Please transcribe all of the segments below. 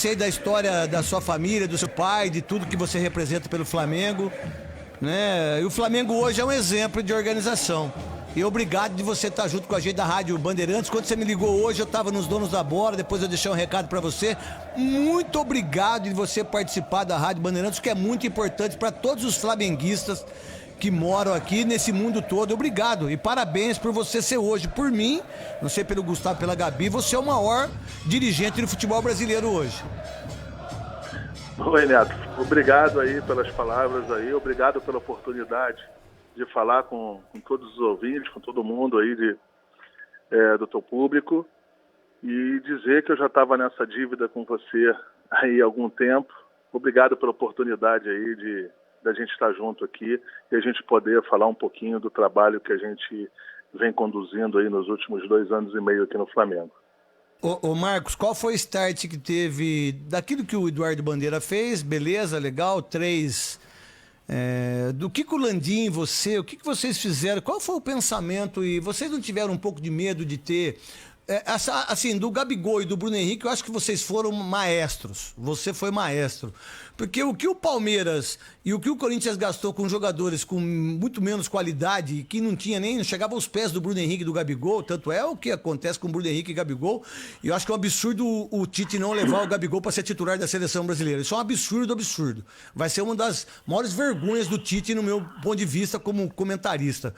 sei da história da sua família, do seu pai, de tudo que você representa pelo Flamengo, né? E o Flamengo hoje é um exemplo de organização. E obrigado de você estar junto com a gente da Rádio Bandeirantes. Quando você me ligou hoje, eu estava nos Donos da Bola, depois eu deixei um recado para você. Muito obrigado de você participar da Rádio Bandeirantes, que é muito importante para todos os flamenguistas que moram aqui nesse mundo todo. Obrigado e parabéns por você ser hoje, por mim, não sei pelo Gustavo, pela Gabi, você é o maior dirigente do futebol brasileiro hoje. Oi, Neto. Obrigado aí pelas palavras aí, obrigado pela oportunidade de falar com todos os ouvintes, com todo mundo aí do teu público, e dizer que eu já estava nessa dívida com você aí há algum tempo. Obrigado pela oportunidade aí da gente estar junto aqui e a gente poder falar um pouquinho do trabalho que a gente vem conduzindo aí nos últimos 2 anos e meio aqui no Flamengo. Ô Marcos, qual foi o start que teve daquilo que o Eduardo Bandeira fez? Beleza, legal, 3... do que o Landim, você, o que vocês fizeram? Qual foi o pensamento? E vocês não tiveram um pouco de medo de ter... assim, do Gabigol e do Bruno Henrique, eu acho que vocês foram maestros. Você foi maestro. Porque o que o Palmeiras e o que o Corinthians gastou com jogadores com muito menos qualidade, que não chegava aos pés do Bruno Henrique e do Gabigol, tanto é o que acontece com o Bruno Henrique e Gabigol, e eu acho que é um absurdo o Tite não levar o Gabigol para ser titular da seleção brasileira. Isso é um absurdo, absurdo. Vai ser uma das maiores vergonhas do Tite, no meu ponto de vista, como comentarista.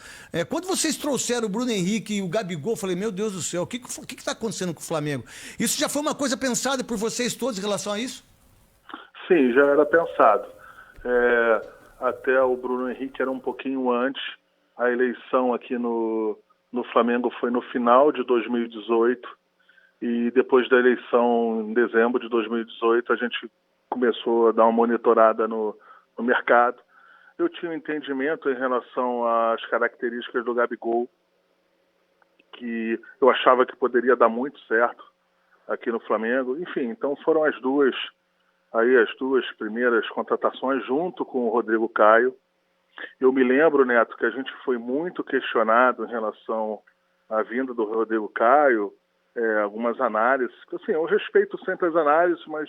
Quando vocês trouxeram o Bruno Henrique e o Gabigol, eu falei, meu Deus do céu, o que está acontecendo com o Flamengo? Isso já foi uma coisa pensada por vocês todos em relação a isso? Sim, já era pensado. Até o Bruno Henrique era um pouquinho antes. A eleição aqui no Flamengo foi no final de 2018 e depois da eleição, em dezembro de 2018, a gente começou a dar uma monitorada no mercado. Eu tinha um entendimento em relação às características do Gabigol, que eu achava que poderia dar muito certo aqui no Flamengo. Enfim, então foram as duas primeiras contratações junto com o Rodrigo Caio. Eu me lembro, Neto, que a gente foi muito questionado em relação à vinda do Rodrigo Caio, algumas análises. Assim, eu respeito sempre as análises, mas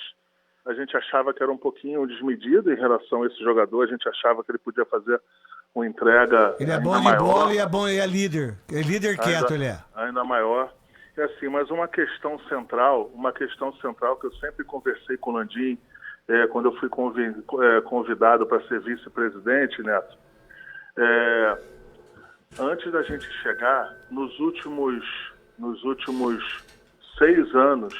a gente achava que era um pouquinho desmedido em relação a esse jogador. A gente achava que ele podia fazer uma entrega ele é ainda bom de maior. Bola e é bom, é líder. É líder quieto, ele é. Ainda maior. Assim, mas uma questão central que eu sempre conversei com o Landim, quando eu fui convidado para ser vice-presidente, Neto, antes da gente chegar, nos últimos 6 anos,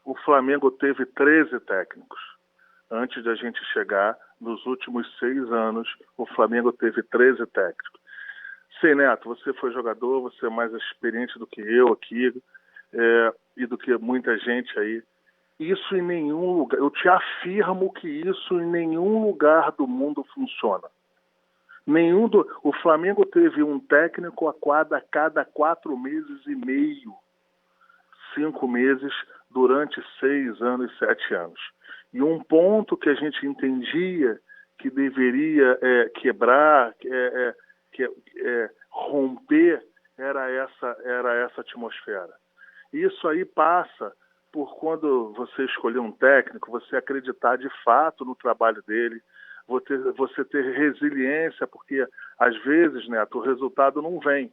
o Flamengo teve 13 técnicos. Antes da gente chegar, nos últimos 6 anos, o Flamengo teve 13 técnicos. Sim, Neto, você foi jogador, você é mais experiente do que eu aqui, e do que muita gente aí. Isso em nenhum lugar, eu te afirmo que isso em nenhum lugar do mundo funciona. O Flamengo teve um técnico a cada 4 meses e meio, 5 meses, durante 6 anos e 7 anos. E um ponto que a gente entendia que deveria quebrar, romper, era essa atmosfera. Isso aí passa por, quando você escolher um técnico, você acreditar de fato no trabalho dele, você ter resiliência, porque às vezes, Neto, o resultado não vem.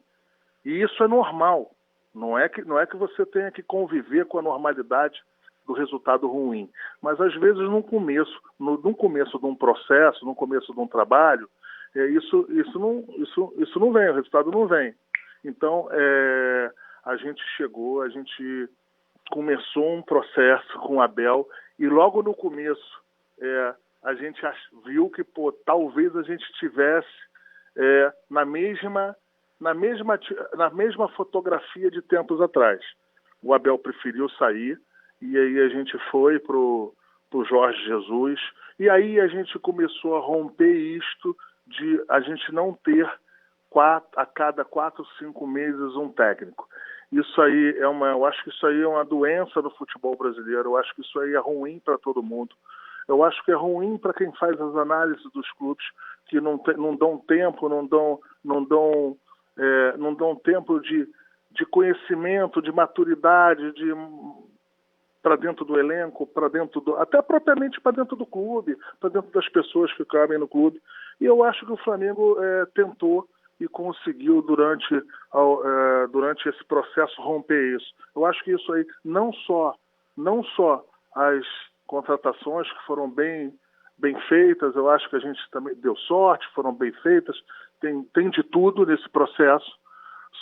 E isso é normal. Não é que você tenha que conviver com a normalidade do resultado ruim. Mas às vezes no começo de um processo, no começo de um trabalho, isso não vem, o resultado não vem. Então, a gente começou um processo com o Abel e logo no começo a gente viu que talvez a gente estivesse na mesma fotografia de tempos atrás. O Abel preferiu sair e aí a gente foi pro Jorge Jesus e aí a gente começou a romper isto de a gente não ter a cada 4, 5 meses um técnico. Isso aí eu acho que isso aí é uma doença do futebol brasileiro. Eu acho que isso aí é ruim para todo mundo. Eu acho que é ruim para quem faz as análises dos clubes que não dão tempo, não dão tempo de conhecimento, de maturidade, para dentro do elenco, para dentro do, até propriamente para dentro do clube, para dentro das pessoas que cabem no clube. E eu acho que o Flamengo tentou e conseguiu durante esse processo romper isso. Eu acho que isso aí não só as contratações que foram bem feitas, eu acho que a gente também deu sorte, foram bem feitas, tem de tudo nesse processo,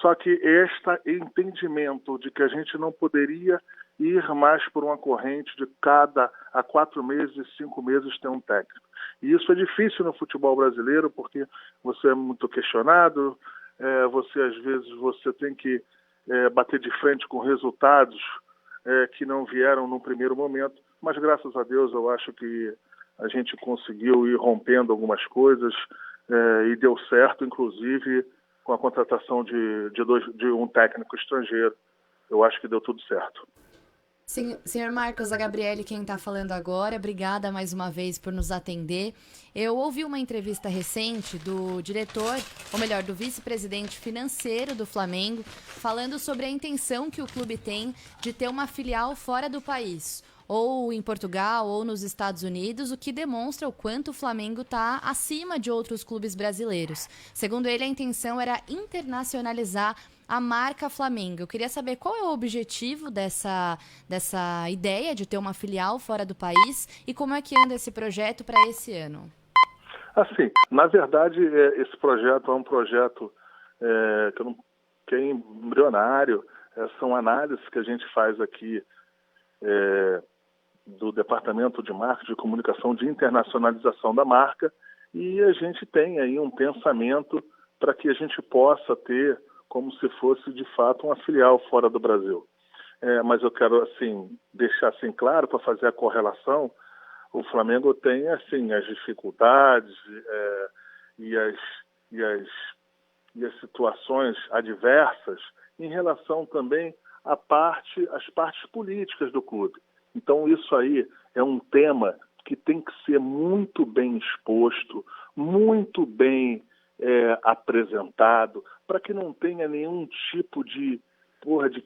só que este entendimento de que a gente não poderia ir mais por uma corrente de a 4 meses e 5 meses ter um técnico. E isso é difícil no futebol brasileiro, porque você é muito questionado, às vezes você tem que bater de frente com resultados que não vieram no primeiro momento, mas graças a Deus eu acho que a gente conseguiu ir rompendo algumas coisas e deu certo, inclusive com a contratação de um técnico estrangeiro. Eu acho que deu tudo certo. Senhor Marcos, a Gabriele quem está falando agora, obrigada mais uma vez por nos atender. Eu ouvi uma entrevista recente do diretor, ou melhor, do vice-presidente financeiro do Flamengo, falando sobre a intenção que o clube tem de ter uma filial fora do país, ou em Portugal, ou nos Estados Unidos, o que demonstra o quanto o Flamengo está acima de outros clubes brasileiros. Segundo ele, a intenção era internacionalizar a marca Flamengo. Eu queria saber qual é o objetivo dessa ideia de ter uma filial fora do país e como é que anda esse projeto para esse ano. Assim, na verdade, esse projeto é um projeto que é embrionário. São análises que a gente faz aqui do Departamento de Marketing e Comunicação de Internacionalização da marca, e a gente tem aí um pensamento para que a gente possa ter como se fosse, de fato, uma filial fora do Brasil. Mas eu quero, deixar claro, para fazer a correlação, o Flamengo tem, as dificuldades e as situações adversas em relação também às partes políticas do clube. Então, isso aí é um tema que tem que ser muito bem exposto, muito bem apresentado, para que não tenha nenhum tipo de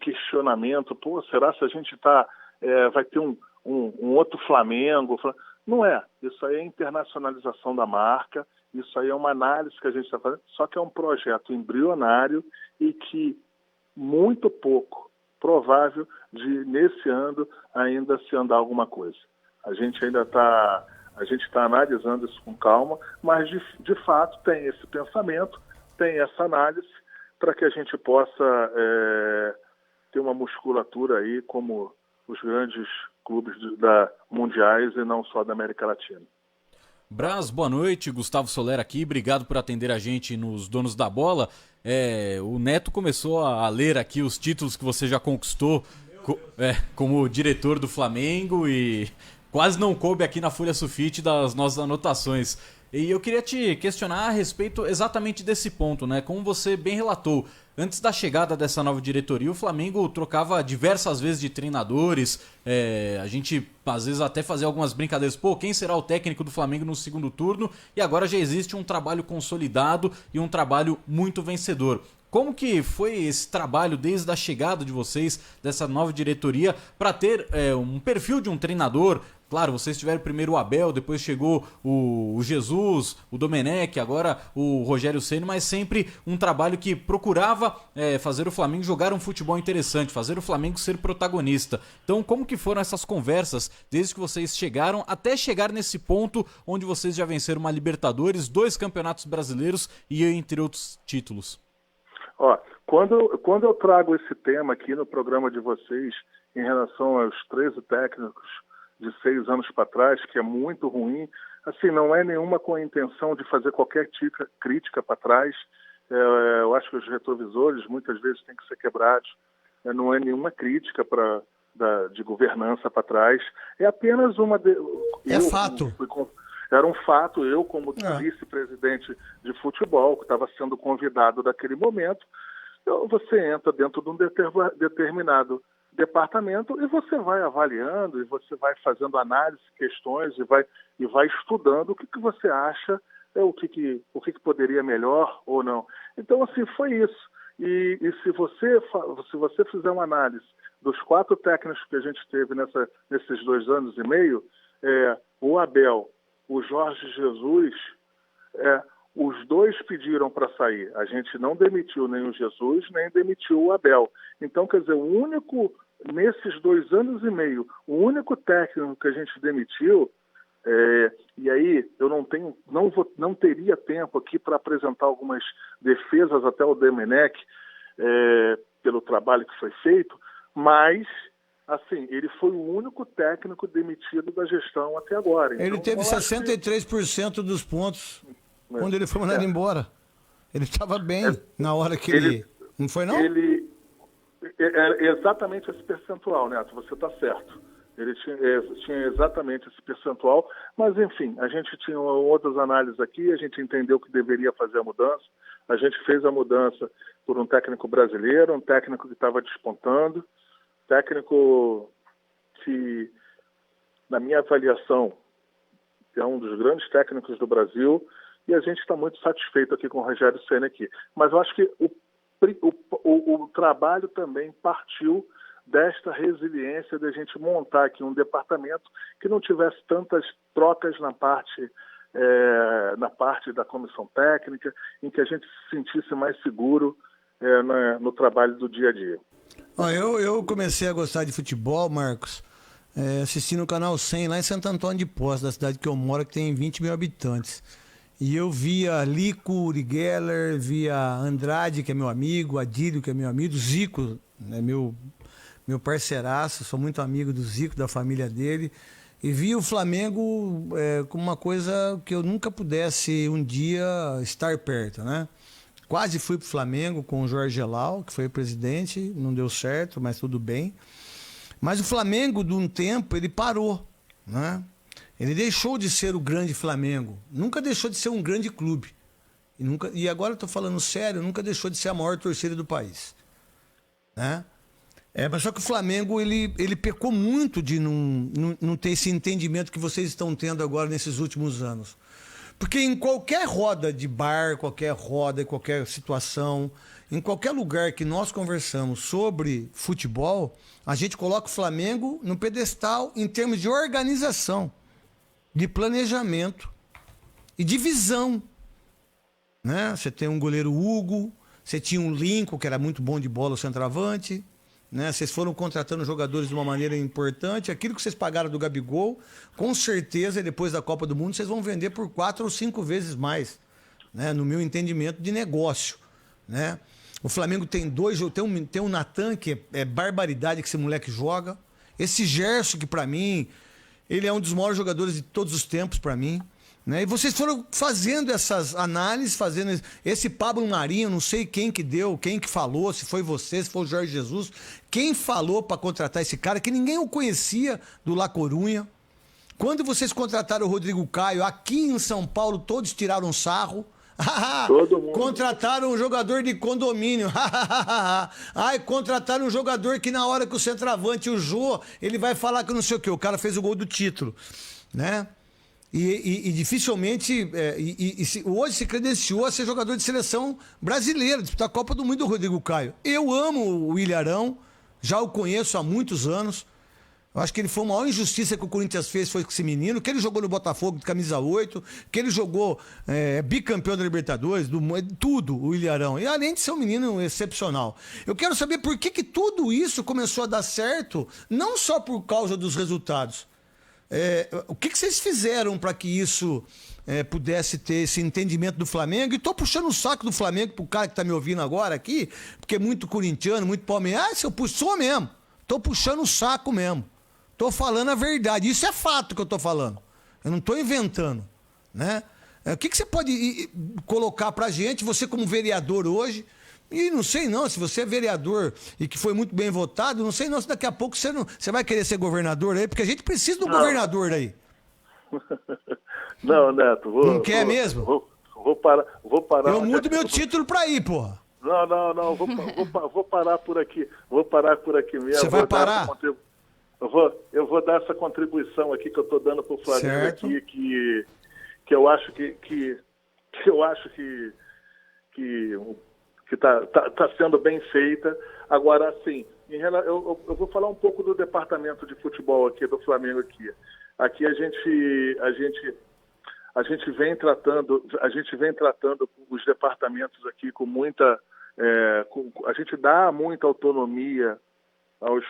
questionamento. Será se a gente vai ter um outro Flamengo? Não é. Isso aí é internacionalização da marca, isso aí é uma análise que a gente está fazendo, só que é um projeto embrionário e que muito pouco provável de, nesse ano, ainda se andar alguma coisa. A gente ainda está analisando isso com calma, mas de fato tem esse pensamento, tem essa análise para que a gente possa ter uma musculatura aí como os grandes clubes mundiais e não só da América Latina. Braz, boa noite, Gustavo Soler aqui, obrigado por atender a gente nos Donos da Bola. O Neto começou a ler aqui os títulos que você já conquistou como diretor do Flamengo e quase não coube aqui na folha sulfite das nossas anotações. E eu queria te questionar a respeito exatamente desse ponto, né? Como você bem relatou, antes da chegada dessa nova diretoria, o Flamengo trocava diversas vezes de treinadores, a gente às vezes até fazia algumas brincadeiras, quem será o técnico do Flamengo no segundo turno? E agora já existe um trabalho consolidado e um trabalho muito vencedor. Como que foi esse trabalho desde a chegada de vocês, dessa nova diretoria, para ter um perfil de um treinador? Claro, vocês tiveram primeiro o Abel, depois chegou o Jesus, o Domenech, agora o Rogério Ceni, mas sempre um trabalho que procurava fazer o Flamengo jogar um futebol interessante, fazer o Flamengo ser protagonista. Então, como que foram essas conversas desde que vocês chegaram até chegar nesse ponto onde vocês já venceram uma Libertadores, 2 campeonatos brasileiros e entre outros títulos? Quando eu trago esse tema aqui no programa de vocês em relação aos 13 técnicos de 6 anos para trás, que é muito ruim, não é nenhuma com a intenção de fazer qualquer crítica para trás. Eu acho que os retrovisores muitas vezes têm que ser quebrados. Não é nenhuma crítica de governança para trás. É apenas uma... Fato. Era um fato, eu como vice-presidente de futebol, que estava sendo convidado naquele momento, você entra dentro de um determinado departamento e você vai avaliando e você vai fazendo análise, questões e vai estudando o que você acha, o que poderia melhor ou não. Então, foi isso. E se você fizer uma análise dos 4 técnicos que a gente teve nesses 2 anos e meio, o Abel, o Jorge Jesus, os dois pediram para sair. A gente não demitiu nem o Jesus, nem demitiu o Abel. Então, quer dizer, nesses 2 anos e meio, o único técnico que a gente demitiu, e aí eu não teria tempo aqui para apresentar algumas defesas até o Domenech, pelo trabalho que foi feito, mas assim, ele foi o único técnico demitido da gestão até agora. Ele então, teve 63% dos pontos quando ele foi mandado embora. Ele estava bem na hora que ele... Não foi, não? Ele... exatamente esse percentual, Neto, você está certo. Ele tinha exatamente esse percentual, mas enfim, a gente tinha outras análises aqui, a gente entendeu que deveria fazer a mudança, a gente fez a mudança por um técnico brasileiro, um técnico que estava despontando, técnico que, na minha avaliação, é um dos grandes técnicos do Brasil, e a gente está muito satisfeito aqui com o Rogério Ceni aqui. Mas eu acho que o trabalho também partiu desta resiliência de a gente montar aqui um departamento que não tivesse tantas trocas na parte da comissão técnica, em que a gente se sentisse mais seguro no trabalho do dia a dia. Eu comecei a gostar de futebol, Marcos, assistindo o Canal 100 lá em Santo Antônio de Poços, da cidade que eu moro, que tem 20 mil habitantes. E eu via Lico, Uri Geller, via Andrade, que é meu amigo, Adílio, que é meu amigo, Zico, né, meu parceiraço, sou muito amigo do Zico, da família dele, e via o Flamengo como uma coisa que eu nunca pudesse um dia estar perto, né? Quase fui pro Flamengo com o Jorge Gelau, que foi o presidente, não deu certo, mas tudo bem. Mas o Flamengo, de um tempo, ele parou, né? Ele deixou de ser o grande Flamengo, nunca deixou de ser um grande clube. E agora eu estou falando sério, nunca deixou de ser a maior torcida do país, né? Mas só que o Flamengo, ele pecou muito de não ter esse entendimento que vocês estão tendo agora nesses últimos anos. Porque em qualquer roda de bar, qualquer roda, qualquer situação, em qualquer lugar que nós conversamos sobre futebol, a gente coloca o Flamengo no pedestal em termos de organização, de planejamento e de visão, né? Você tem um goleiro Hugo, você tinha um Lincoln, que era muito bom de bola, o centroavante, né? Vocês foram contratando jogadores de uma maneira importante. Aquilo que vocês pagaram do Gabigol, com certeza, depois da Copa do Mundo, vocês vão vender por 4 ou 5 vezes mais, né? No meu entendimento de negócio, né? O Flamengo tem tem um Natan, que é barbaridade que esse moleque joga. Esse Gerson, que pra mim, ele é um dos maiores jogadores de todos os tempos pra mim, né? E vocês foram fazendo essas análises, fazendo esse Pablo Marinho, não sei quem que deu, quem que falou, se foi você, se foi o Jorge Jesus, quem falou para contratar esse cara, que ninguém o conhecia do La Corunha. Quando vocês contrataram o Rodrigo Caio, aqui em São Paulo, todos tiraram sarro. Todo mundo. Contrataram um jogador de condomínio. Ai, contrataram um jogador que na hora que o centroavante, o Jô, ele vai falar que não sei o que, o cara fez o gol do título, né? E dificilmente, hoje se credenciou a ser jogador de seleção brasileira, disputar a Copa do Mundo, do Rodrigo Caio. Eu amo o Ilharão, já o conheço há muitos anos. Eu acho que ele foi a maior injustiça que o Corinthians fez, foi com esse menino, que ele jogou no Botafogo de camisa 8, que ele jogou bicampeão da Libertadores, tudo, o Ilharão. E além de ser um menino excepcional. Eu quero saber por que tudo isso começou a dar certo, não só por causa dos resultados. O que vocês fizeram para que isso pudesse ter esse entendimento do Flamengo? E tô puxando o saco do Flamengo pro cara que tá me ouvindo agora aqui, porque é muito corintiano, muito palmeirense. Se eu puxou mesmo, tô puxando o saco mesmo. Tô falando a verdade. Isso é fato que eu tô falando. Eu não tô inventando, né? O que você pode colocar pra gente, você como vereador hoje? E não sei não, se você é vereador e que foi muito bem votado, não sei não se daqui a pouco você vai querer ser governador aí, porque a gente precisa do governador aí. Não, Neto. Não quer mesmo? Vou parar. Eu mudo meu título pra ir, porra. Não, vou parar por aqui. Vou parar por aqui mesmo. Você vai parar? Eu vou dar essa contribuição aqui que eu tô dando pro Flamengo, certo, aqui, que eu acho que tá sendo bem feita. Agora, assim, eu vou falar um pouco do departamento de futebol aqui do Flamengo aqui. Aqui a gente vem tratando os departamentos aqui com muita, a gente dá muita autonomia aos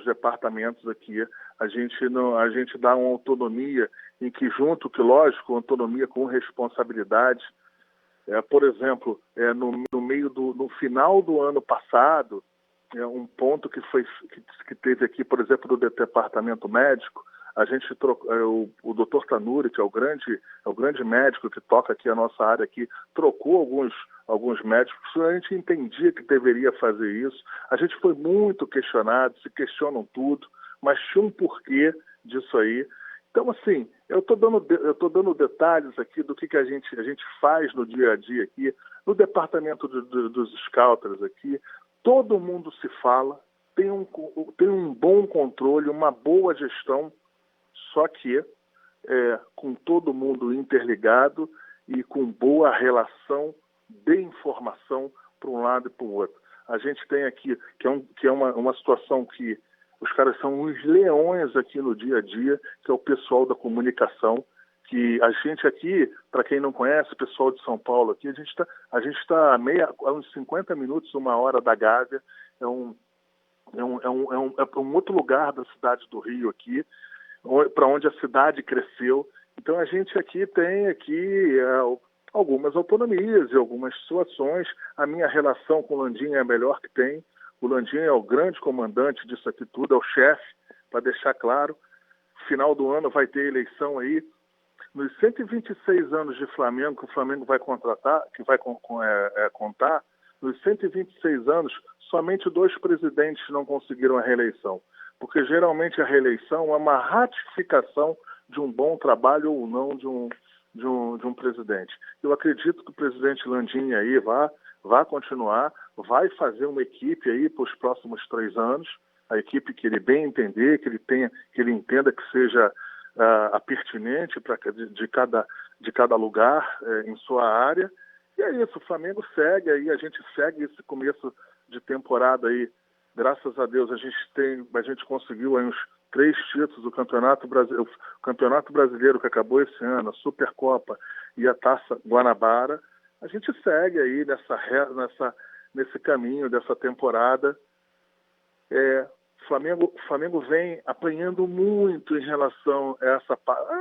departamentos aqui. A gente dá uma autonomia em que lógico, autonomia com responsabilidade. Por exemplo, no final do ano passado, um ponto que teve aqui, por exemplo, do departamento médico, a gente trocou, o Dr. Tanuri, que é o grande médico que toca aqui a nossa área aqui, trocou alguns médicos. A gente entendia que deveria fazer isso. A gente foi muito questionado, se questionam tudo, mas tinha um porquê disso aí. Então, assim, eu tô dando detalhes aqui do que a gente faz no dia a dia aqui, no departamento dos scouters aqui. Todo mundo se fala, tem um bom controle, uma boa gestão, só que com todo mundo interligado e com boa relação de informação para um lado e para o outro. A gente tem aqui, que é uma situação que os caras são uns leões aqui no dia a dia, que é o pessoal da comunicação, que a gente aqui, para quem não conhece, o pessoal de São Paulo aqui, a gente está a uns 50 minutos, uma hora da Gávea, é um outro lugar da cidade do Rio aqui, para onde a cidade cresceu. Então a gente aqui tem algumas autonomias e algumas situações. A minha relação com o Landim é a melhor que tem. O Landim é o grande comandante disso aqui tudo, é o chefe, para deixar claro. Final do ano vai ter eleição aí. Nos 126 anos de Flamengo, que o Flamengo vai contratar, que vai contar, nos 126 anos, somente 2 presidentes não conseguiram a reeleição. Porque geralmente a reeleição é uma ratificação de um bom trabalho ou não de um presidente. Eu acredito que o presidente Landim aí vai continuar, vai fazer uma equipe aí para os próximos 3 anos, a equipe que ele bem entender, que ele entenda que seja a pertinente de cada lugar em sua área. E é isso, o Flamengo segue aí, a gente segue esse começo de temporada aí. Graças a Deus a gente conseguiu aí uns 3 títulos do Campeonato Brasileiro que acabou esse ano, a Supercopa e a Taça Guanabara. A gente segue aí nesse caminho dessa temporada. O Flamengo vem apanhando muito em relação a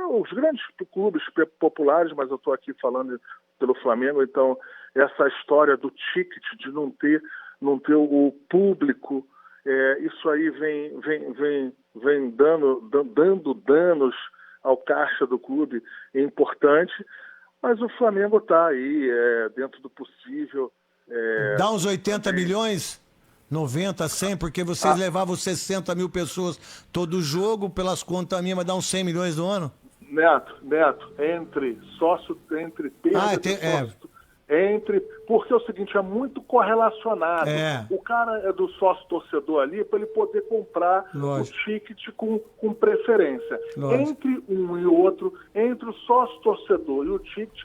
os grandes clubes populares, mas eu estou aqui falando pelo Flamengo, então essa história do ticket, de não ter o público, isso aí vem dando danos ao caixa do clube, é importante, mas o Flamengo está aí dentro do possível. Dá uns 80 milhões? 90, 100, porque vocês levavam 60 mil pessoas todo jogo, pelas contas minhas, vai dar uns 100 milhões no ano? Neto, entre perda de sócio, porque é o seguinte, é muito correlacionado. O cara é do sócio-torcedor ali para ele poder comprar o ticket com preferência. Lógico. Entre um e o outro, entre o sócio-torcedor e o ticket,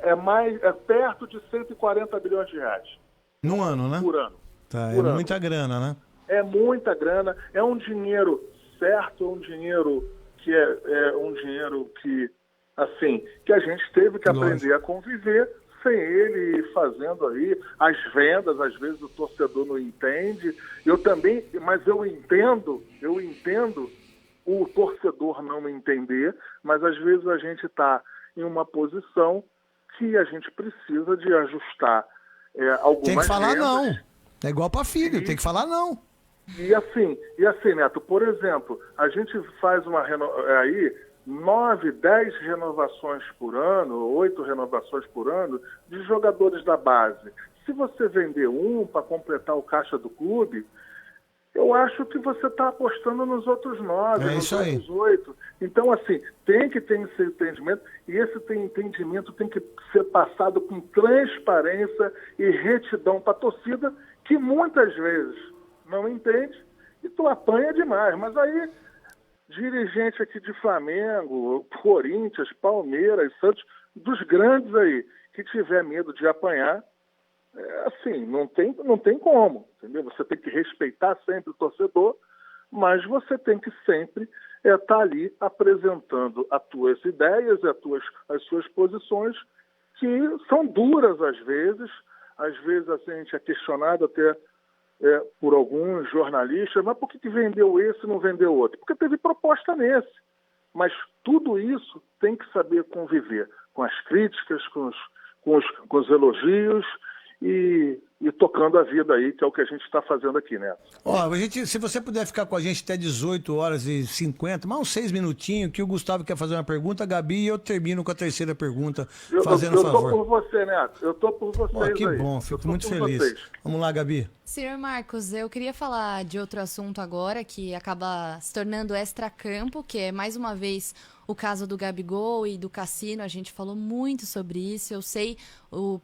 é perto de 140 bilhões de reais. No ano, né? Por ano. Tá, é muita grana, né? É muita grana, é um dinheiro certo, é um dinheiro que assim, que a gente teve que aprender a conviver sem ele fazendo aí as vendas. Às vezes o torcedor não entende, mas eu entendo o torcedor não entender, mas às vezes a gente está em uma posição que a gente precisa de ajustar algumas tem que falar vendas. Não. É igual para filho, tem que falar não. E assim, Neto, por exemplo, a gente faz 9, 10 renovações por ano, 8 renovações por ano de jogadores da base. Se você vender um para completar o caixa do clube, eu acho que você está apostando nos outros 9, nos outros 8. Então, assim, tem que ter esse entendimento, e esse entendimento tem que ser passado com transparência e retidão para a torcida, que muitas vezes não entende, e tu apanha demais. Mas aí, dirigente aqui de Flamengo, Corinthians, Palmeiras, Santos, dos grandes aí, que tiver medo de apanhar, Assim, não tem como, entendeu? Você tem que respeitar sempre o torcedor, mas você tem que sempre estar ali apresentando as tuas ideias, as suas posições, que são duras às vezes assim, a gente é questionado até por alguns jornalistas, mas por que vendeu esse e não vendeu outro? Porque teve proposta nesse. Mas tudo isso tem que saber conviver com as críticas, com os elogios e tocando a vida aí, que é o que a gente está fazendo aqui, né? Ó, se você puder ficar com a gente até 18h50, mais uns 6 minutinhos, que o Gustavo quer fazer uma pergunta, a Gabi, e eu termino com a terceira pergunta, fazendo favor. Eu tô por você, Neto. Eu tô por vocês. Que bom, fico muito feliz. Vocês. Vamos lá, Gabi. Senhor Marcos, eu queria falar de outro assunto agora, que acaba se tornando extracampo, que é, mais uma vez, o caso do Gabigol e do Cassino. A gente falou muito sobre isso. Eu sei,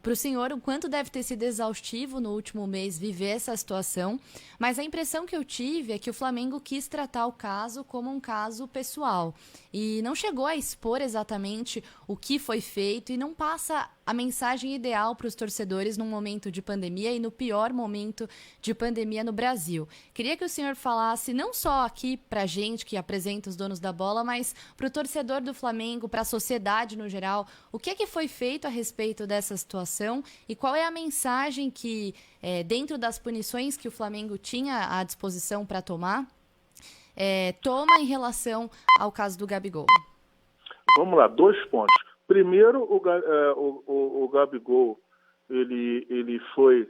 para o senhor, o quanto deve ter sido exaustivo no último mês viver essa situação, mas a impressão que eu tive é que o Flamengo quis tratar o caso como um caso pessoal e não chegou a expor exatamente o que foi feito e não passa a mensagem ideal para os torcedores num momento de pandemia e no pior momento de pandemia no Brasil. Queria que o senhor falasse não só aqui para a gente que apresenta os donos da bola, mas para o torcedor do Flamengo, para a sociedade no geral, o que é que foi feito a respeito dessa situação e qual é a mensagem que, dentro das punições que o Flamengo tinha à disposição para tomar, toma em relação ao caso do Gabigol. Vamos lá, 2 pontos. Primeiro, o Gabigol ele foi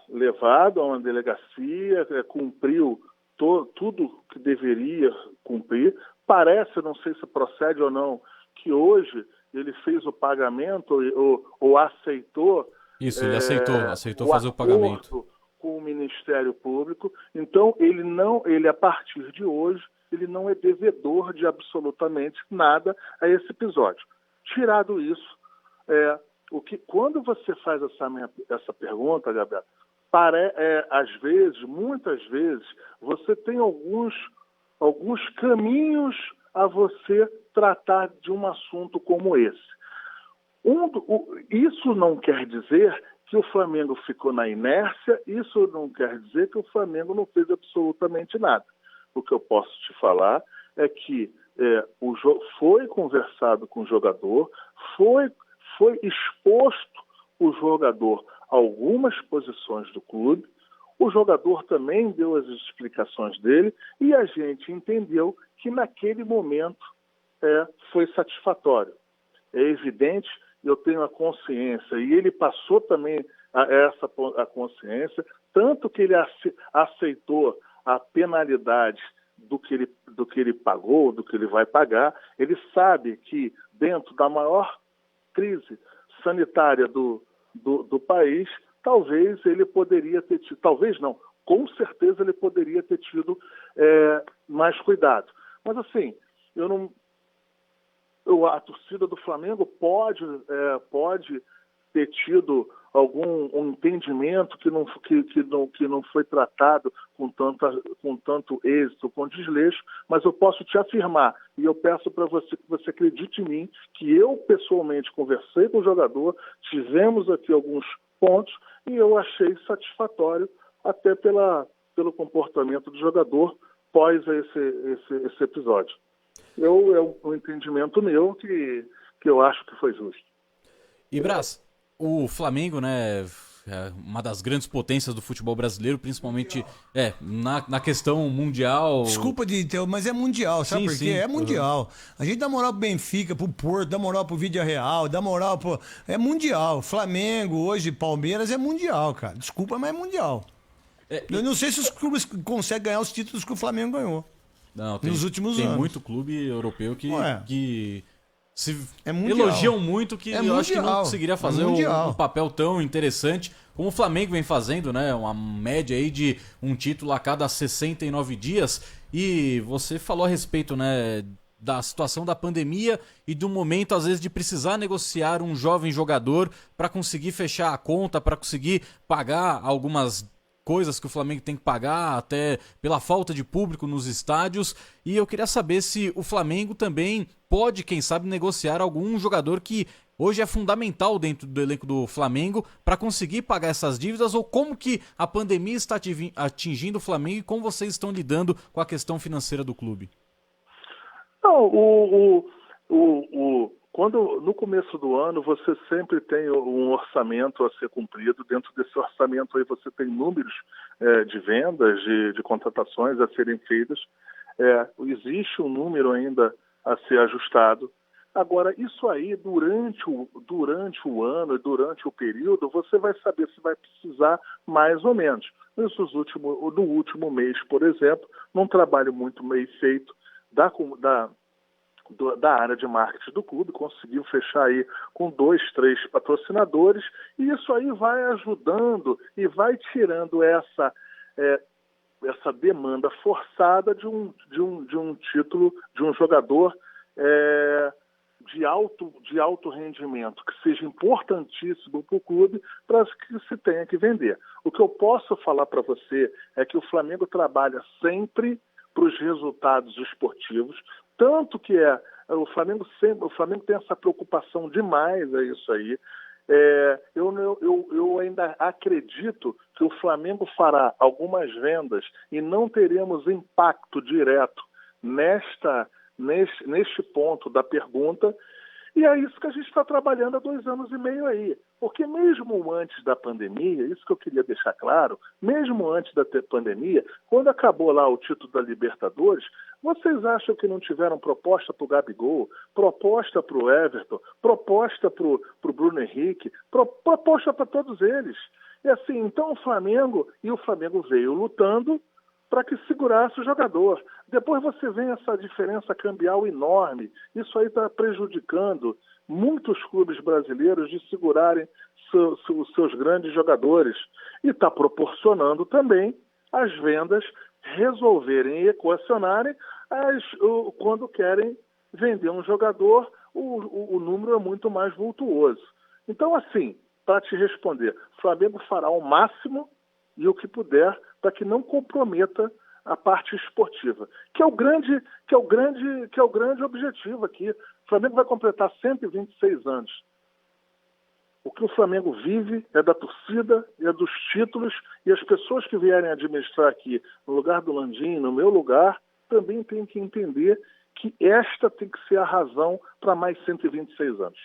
levado a uma delegacia, cumpriu tudo que deveria cumprir. Parece, não sei se procede ou não, que hoje ele fez o pagamento ou aceitou. Isso, ele aceitou fazer o pagamento com o Ministério Público. Então, ele a partir de hoje, ele não é devedor de absolutamente nada a esse episódio. Tirado isso, quando você faz essa pergunta, Gabriel, muitas vezes, você tem alguns caminhos a você tratar de um assunto como esse. Isso não quer dizer que o Flamengo ficou na inércia, isso não quer dizer que o Flamengo não fez absolutamente nada. O que eu posso te falar é que foi conversado com o jogador, foi exposto o jogador a algumas posições do clube, o jogador também deu as explicações dele e a gente entendeu que naquele momento foi satisfatório. É evidente, eu tenho a consciência, e ele passou também a consciência, tanto que ele aceitou a penalidade do que ele pagou, do que ele vai pagar. Ele sabe que dentro da maior crise sanitária do país, talvez ele poderia ter tido, talvez não, com certeza ele poderia ter tido mais cuidado. Mas assim, a torcida do Flamengo pode ter tido um entendimento que não foi tratado com tanto êxito, com desleixo, mas eu posso te afirmar, e eu peço para você que você acredite em mim, que eu pessoalmente conversei com o jogador, tivemos aqui alguns pontos, e eu achei satisfatório até pelo comportamento do jogador pós esse episódio. É um entendimento meu que eu acho que foi justo. E Brás, o Flamengo, né, é uma das grandes potências do futebol brasileiro, principalmente na questão mundial. Desculpa de ter, mas é mundial, sabe por quê? É mundial. A gente dá moral pro Benfica, pro Porto, dá moral pro Vídea Real, dá moral pro... É mundial. Flamengo, hoje, Palmeiras, é mundial, cara. Desculpa, mas é mundial. Eu não sei se os clubes conseguem ganhar os títulos que o Flamengo ganhou. Não, nos últimos anos. Tem muito clube europeu que se mundial. Elogiam muito, que eu acho que não conseguiria fazer um papel tão interessante como o Flamengo vem fazendo, né? Uma média aí de um título a cada 69 dias. E você falou a respeito, né, da situação da pandemia e do momento, às vezes, de precisar negociar um jovem jogador para conseguir fechar a conta, para conseguir pagar algumas coisas que o Flamengo tem que pagar, até pela falta de público nos estádios. E eu queria saber se o Flamengo também pode, quem sabe, negociar algum jogador que hoje é fundamental dentro do elenco do Flamengo para conseguir pagar essas dívidas, ou como que a pandemia está atingindo o Flamengo e como vocês estão lidando com a questão financeira do clube? Não, quando no começo do ano você sempre tem um orçamento a ser cumprido. Dentro desse orçamento aí você tem números de vendas, de contratações a serem feitas. Existe um número ainda a ser ajustado. Agora, isso aí, durante o ano e durante o período, você vai saber se vai precisar mais ou menos. No último mês, por exemplo, num trabalho muito bem feito da área de marketing do clube, conseguiu fechar aí com 2, 3 patrocinadores, e isso aí vai ajudando e vai tirando essa demanda forçada de um título, de um jogador de alto rendimento, que seja importantíssimo para o clube, para que se tenha que vender. O que eu posso falar para você é que o Flamengo trabalha sempre para os resultados esportivos, tanto que o Flamengo tem essa preocupação demais, é isso aí. Eu ainda acredito que o Flamengo fará algumas vendas e não teremos impacto direto neste ponto da pergunta, e é isso que a gente está trabalhando há 2 anos e meio aí. Porque mesmo antes da pandemia, isso que eu queria deixar claro, mesmo antes da pandemia, quando acabou lá o título da Libertadores, vocês acham que não tiveram proposta para o Gabigol, proposta para o Everton, proposta para o Bruno Henrique, proposta para todos eles? E assim, então o Flamengo veio lutando para que segurasse o jogador. Depois você vê essa diferença cambial enorme. Isso aí está prejudicando muitos clubes brasileiros de segurarem seus grandes jogadores. E está proporcionando também as vendas resolverem e equacionarem quando querem vender um jogador, o número é muito mais vultuoso. Então, assim, para te responder, o Flamengo fará o máximo e o que puder para que não comprometa a parte esportiva, que é o grande objetivo aqui. O Flamengo vai completar 126 anos. O que o Flamengo vive é da torcida, é dos títulos, e as pessoas que vierem administrar aqui, no lugar do Landim, no meu lugar, também têm que entender que esta tem que ser a razão para mais 126 anos.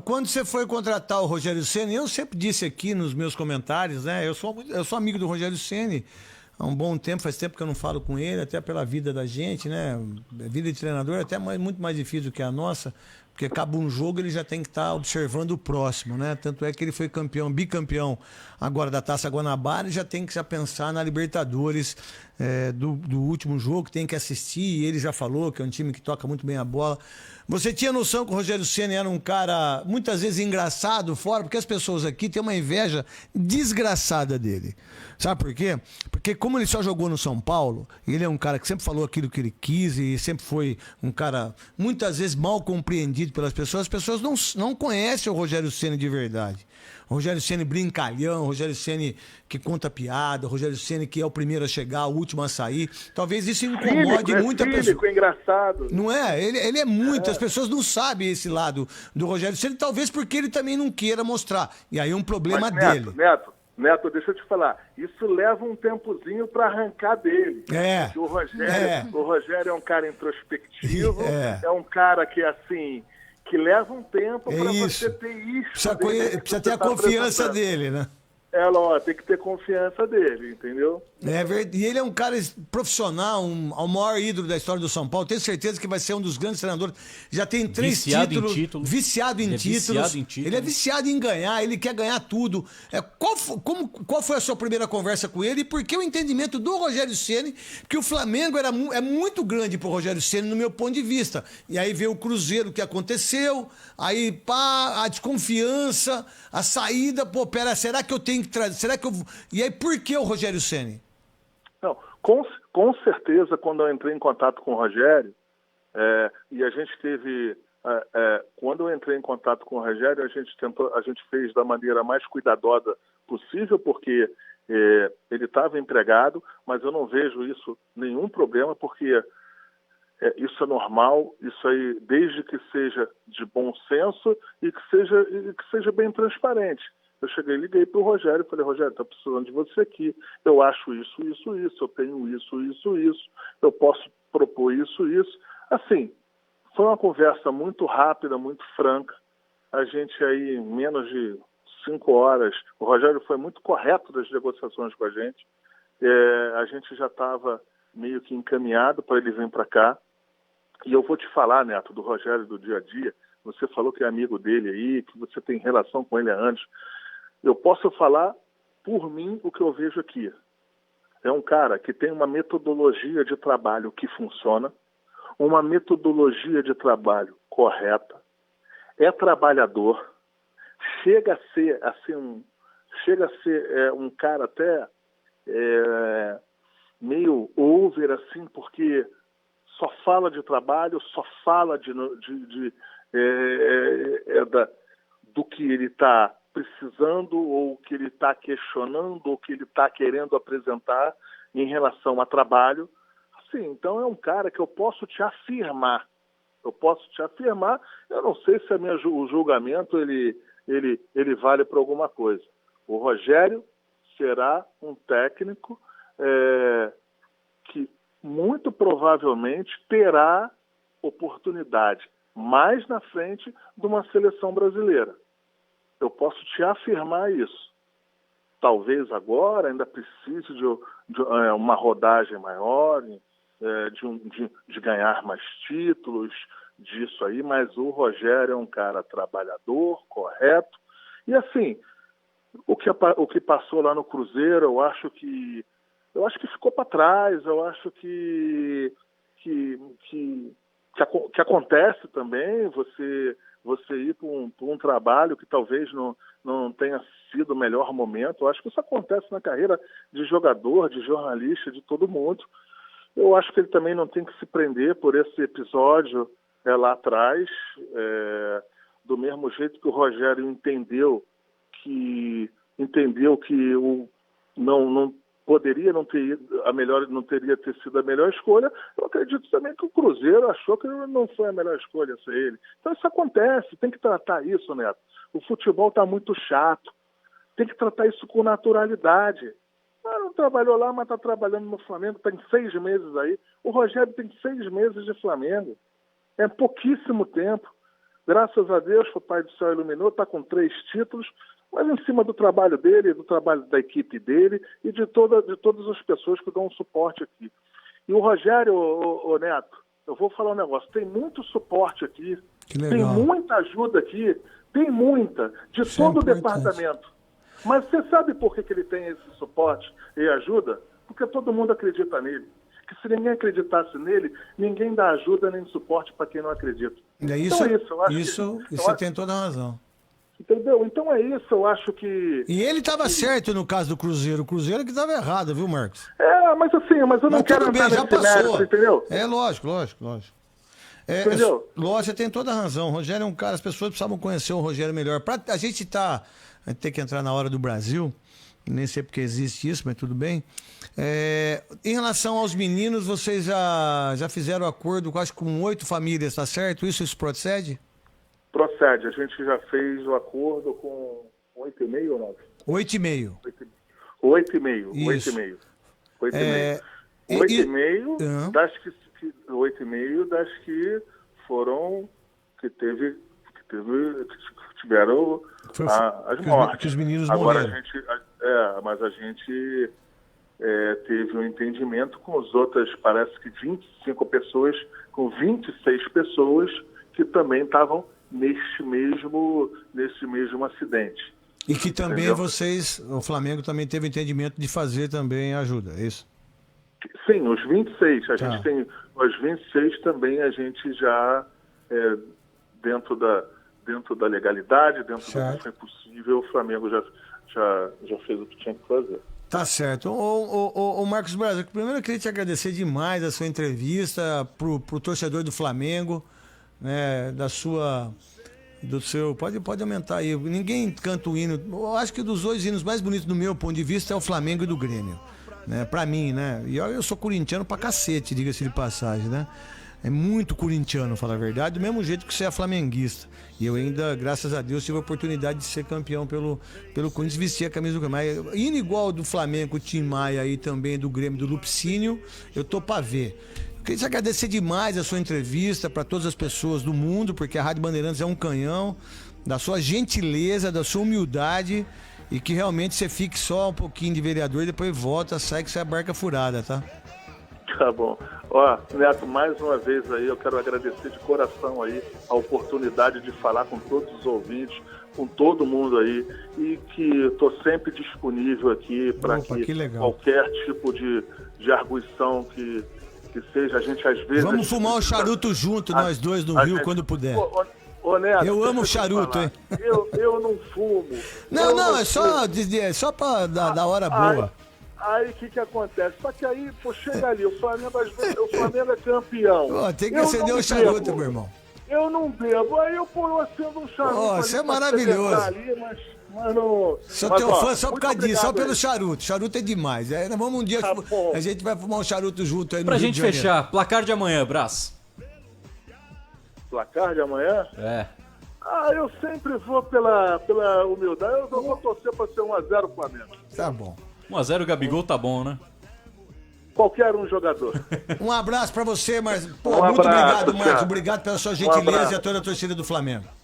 Quando você foi contratar o Rogério Ceni, eu sempre disse aqui nos meus comentários, né? Eu sou amigo do Rogério Ceni há um bom tempo, faz tempo que eu não falo com ele, até pela vida da gente, né? A vida de treinador é até muito mais difícil que a nossa, porque acaba um jogo, ele já tem que estar observando o próximo, né? Tanto é que ele foi bicampeão agora da Taça Guanabara, e já tem que já pensar na Libertadores do último jogo, que tem que assistir, e ele já falou que é um time que toca muito bem a bola. Você tinha noção que o Rogério Ceni era um cara, muitas vezes, engraçado fora, porque as pessoas aqui têm uma inveja desgraçada dele. Sabe por quê? Porque como ele só jogou no São Paulo, ele é um cara que sempre falou aquilo que ele quis e sempre foi um cara, muitas vezes, mal compreendido pelas pessoas. As pessoas não conhecem o Rogério Ceni de verdade. O Rogério Ceni brincalhão, o Rogério Ceni que conta piada, o Rogério Ceni que é o primeiro a chegar, o último a sair. Talvez isso incomode muita pessoa. Engraçado. Não é? Ele é muito. As pessoas não sabem esse lado do Rogério Ceni, talvez porque ele também não queira mostrar. E aí é um problema dele. Neto, deixa eu te falar. Isso leva um tempozinho para arrancar dele. O Rogério é um cara introspectivo, é um cara que, assim, que leva um tempo para você ter isso. Precisa ter a confiança dele, né? Tem que ter confiança dele, entendeu? E ele é um cara profissional, o maior ídolo da história do São Paulo. Tenho certeza que vai ser um dos grandes treinadores. Já tem 3 títulos. Viciado em títulos. Ele é viciado em ganhar, ele quer ganhar tudo. Qual foi a sua primeira conversa com ele? E por que o entendimento do Rogério Ceni, que o Flamengo é muito grande pro Rogério Ceni, no meu ponto de vista. E aí veio o Cruzeiro, que aconteceu, aí a desconfiança, a saída, será que eu tenho que trazer? E aí por que o Rogério Ceni? Não, com certeza, quando eu entrei em contato com o Rogério, e a gente teve... quando eu entrei em contato com o Rogério, a gente fez da maneira mais cuidadosa possível, porque ele estava empregado, mas eu não vejo isso nenhum problema, porque Isso é normal, isso aí, desde que seja de bom senso e que seja bem transparente. Eu cheguei, liguei para o Rogério e falei, Rogério, está precisando de você aqui. Eu acho isso, eu tenho isso, eu posso propor isso. Assim, foi uma conversa muito rápida, muito franca. A gente aí, em menos de 5 horas, o Rogério foi muito correto das negociações com a gente. A gente já estava meio que encaminhado para ele vir para cá. E eu vou te falar, Neto, do Rogério do dia a dia. Você falou que é amigo dele aí, que você tem relação com ele há anos. Eu posso falar por mim o que eu vejo aqui. É um cara que tem uma metodologia de trabalho que funciona, uma metodologia de trabalho correta, é trabalhador, chega a ser um cara até meio over, assim, porque só fala de trabalho, só fala do que ele está precisando, ou que ele está questionando, ou que ele está querendo apresentar em relação a trabalho. Assim, então é um cara que eu posso te afirmar. Eu não sei se o julgamento ele vale para alguma coisa. O Rogério será um técnico que muito provavelmente terá oportunidade mais na frente de uma seleção brasileira. Eu posso te afirmar isso. Talvez agora ainda precise de uma rodagem maior, de ganhar mais títulos, disso aí, mas o Rogério é um cara trabalhador, correto. E assim, o que passou lá no Cruzeiro, eu acho que ficou para trás, eu acho que acontece também você ir para um trabalho que talvez não tenha sido o melhor momento. Eu acho que isso acontece na carreira de jogador, de jornalista, de todo mundo. Eu acho que ele também não tem que se prender por esse episódio lá atrás, do mesmo jeito que o Rogério entendeu que não poderia não teria sido a melhor escolha. Eu acredito também que o Cruzeiro achou que não foi a melhor escolha ser ele. Então isso acontece, tem que tratar isso, Neto. O futebol está muito chato, tem que tratar isso com naturalidade. Não trabalhou lá, mas está trabalhando no Flamengo, tem 6 meses aí. O Rogério tem 6 meses de Flamengo. É pouquíssimo tempo. Graças a Deus, o Pai do Céu iluminou, está com 3 títulos, mas em cima do trabalho dele, do trabalho da equipe dele e de todas as pessoas que dão um suporte aqui. E o Rogério, Neto, eu vou falar um negócio, tem muito suporte aqui, tem muita ajuda aqui, tem muita, de todo o departamento. Mas você sabe por que ele tem esse suporte e ajuda? Porque todo mundo acredita nele. Que se ninguém acreditasse nele, ninguém dá ajuda nem suporte para quem não acredita. Você tem toda a razão. Entendeu? Então é isso, eu acho que... E ele estava certo no caso do Cruzeiro. O Cruzeiro que estava errado, viu, Marcos? Mas eu não quero entrar nesse mérito, entendeu? Lógico. Entendeu? Lógico, você tem toda a razão. O Rogério é um cara, as pessoas precisavam conhecer o Rogério melhor. A gente tem que entrar na hora do Brasil, nem sei porque existe isso, mas tudo bem. Em relação aos meninos, vocês já fizeram acordo quase com 8 famílias, tá certo? Isso procede? Procede, a gente já fez o acordo com 8,5 ou 9? 8,5. 8,5. 8,5 das que foram, que tiveram as mortes. Que os meninos agora morreram. Mas a gente teve um entendimento com as outras, parece que 25 pessoas, com 26 pessoas que também estavam nesse mesmo acidente. E que também entendeu? o Flamengo também teve entendimento de fazer também ajuda, é isso? Sim, os 26. Gente tem os 26 também, a gente já dentro da legalidade, dentro do que foi possível, o Flamengo já fez o que tinha que fazer. Tá certo. Ô Marcos Braz, primeiro eu queria te agradecer demais a sua entrevista pro torcedor do Flamengo, né, pode aumentar aí. Ninguém canta o hino. Eu acho que dos 2 hinos mais bonitos do meu ponto de vista é o Flamengo e do Grêmio, né? Pra mim, né? E eu sou corintiano pra cacete, diga-se de passagem, né? é muito corintiano, falar a verdade, do mesmo jeito que você é flamenguista. E eu ainda, graças a Deus, tive a oportunidade de ser campeão pelo Corinthians, vestir a camisa do Grêmio. Mas, indo igual do Flamengo, o Tim Maia aí também, do Grêmio, do Lupicínio, eu tô pra ver. Eu queria te agradecer demais a sua entrevista para todas as pessoas do mundo, porque a Rádio Bandeirantes é um canhão, da sua gentileza, da sua humildade, e que realmente você fique só um pouquinho de vereador e depois volta, sai que você é a barca furada, tá? Tá bom. Ó, Neto, mais uma vez aí, eu quero agradecer de coração aí a oportunidade de falar com todos os ouvintes, com todo mundo aí, e que estou sempre disponível aqui para que qualquer tipo de arguição que seja, a gente às vezes... Vamos fumar um charuto junto, nós dois no Rio, quando puder. Ô, Neto, eu amo charuto, hein? Eu não fumo. Não, é só pra dar hora boa. Aí o que acontece? Só que aí, pô, chega ali, o Flamengo é campeão. Pô, tem que acender o charuto, meu irmão. Eu não bebo, aí eu acendo um charuto. Você é maravilhoso. Ali, mas não... Sou teu fã só por causa disso, só pelo charuto. Charuto é demais. Vamos um dia, a gente vai fumar um charuto junto aí no Pra Rio gente fechar, placar de amanhã, Brás. Placar de amanhã? É. Eu sempre vou pela humildade, eu vou torcer pra ser 1-0 Flamengo. Tá bom. 1-0 Gabigol tá bom, né? Qualquer um jogador. Um abraço pra você, Marcos. Muito obrigado, Marcos. Obrigado pela sua gentileza e a toda a torcida do Flamengo.